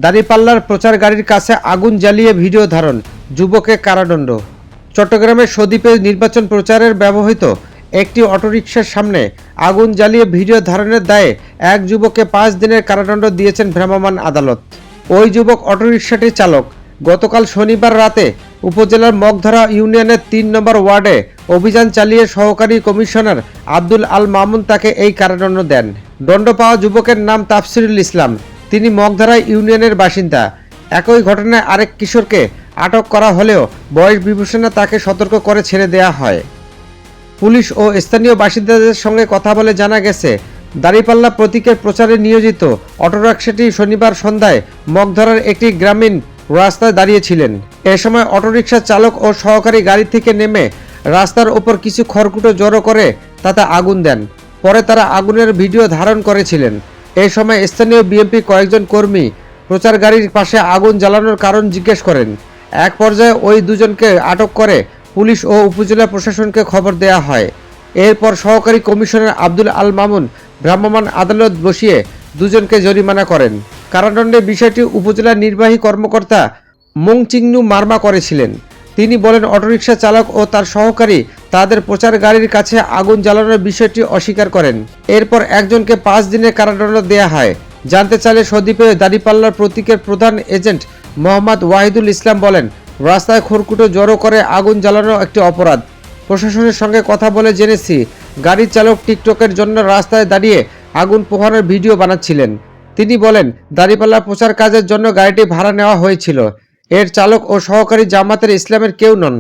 দাঁড়িপাল্লার প্রচার গাড়ির কাছে আগুন জ্বালিয়ে ভিডিও ধারণ, যুবককে কারাদণ্ড। চট্টগ্রামের সন্দ্বীপে নির্বাচন প্রচারের ব্যবহৃত একটি অটোরিকশার সামনে আগুন জ্বালিয়ে ভিডিও ধারণের দায়ে এক যুবককে 5 দিনের কারাদণ্ড দিয়েছেন ভ্রাম্যমাণ আদালত। ওই যুবক অটোরিকশাটির চালক। গতকাল শনিবার রাতে উপজেলার মগধরা ইউনিয়নের 3 নম্বর ওয়ার্ডে অভিযান চালিয়ে সহকারী কমিশনার আব্দুল আল মামুন তাকে এই কারাদণ্ড দেন। দণ্ড পাওয়া যুবকের নাম তাফসিরুল ইসলাম। তিনি মগধরা ইউনিয়নের বাসিন্দা। একই ঘটনায় আরেক কিশোরকে আটক করা হলেও বয়স বিবেচনায় তাকে সতর্ক করে ছেড়ে দেওয়া হয়। পুলিশ ও স্থানীয় বাসিন্দাদের সঙ্গে কথা বলে জানা গেছে, দাঁড়িপাল্লা প্রতীকের প্রচারে নিয়োজিত অটোরিকশাটি শনিবার সন্ধ্যায় মগধরার একটি গ্রামীণ রাস্তায় দাঁড়িয়েছিলেন। এ সময় অটোরিকশার চালক ও সহকারী গাড়ি থেকে নেমে রাস্তার ওপর কিছু খড়কুটো জড়ো করে তাতে আগুন দেন। পরে তারা আগুনের ভিডিও ধারণ করেছিলেন। এই সময় স্থানীয় বিএনপি কয়েকজন কর্মী প্রচার গাড়ির পাশে আগুন জ্বালানোর কারণ জিজ্ঞেস করেন। এক পর্যায়ে ওই দুজনকে আটক করে পুলিশ ও উপজেলা প্রশাসনকে খবর দেওয়া হয়। এরপর সহকারী কমিশনার আব্দুল আল মামুন ভ্রাম্যমাণ আদালত বসিয়ে দুজনকে জরিমানা করেন। কারাদণ্ডের বিষয়টি উপজেলা নির্বাহী কর্মকর্তা মংচিংনু মার্মা করেছিলেন। তিনি বলেন, অটোরিকশা চালক ও তার সহকারী তাদের প্রচার গাড়ির কাছে আগুন জ্বালানোর বিষয়টি অস্বীকার করেন। এরপর একজনকে 5 দিনের কারাদণ্ড দেওয়া হয়। জানতে চাইলে সন্দ্বীপে দাঁড়িপাল্লার প্রতীকের প্রধান এজেন্ট মোহাম্মদ ওয়াহিদুল ইসলাম বলেন, রাস্তায় খড়কুটো জড়ো করে আগুন জ্বালানো একটি অপরাধ। প্রশাসনের সঙ্গে কথা বলে জেনেছি, গাড়ির চালক টিকটকের জন্য রাস্তায় দাঁড়িয়ে আগুন পোহানোর ভিডিও বানাচ্ছিলেন। তিনি বলেন, দাঁড়িপাল্লা প্রচার কাজের জন্য গাড়িটি ভাড়া নেওয়া হয়েছিল। এর চালক ও সহকারী জামাতের ইসলামের কেউ নন।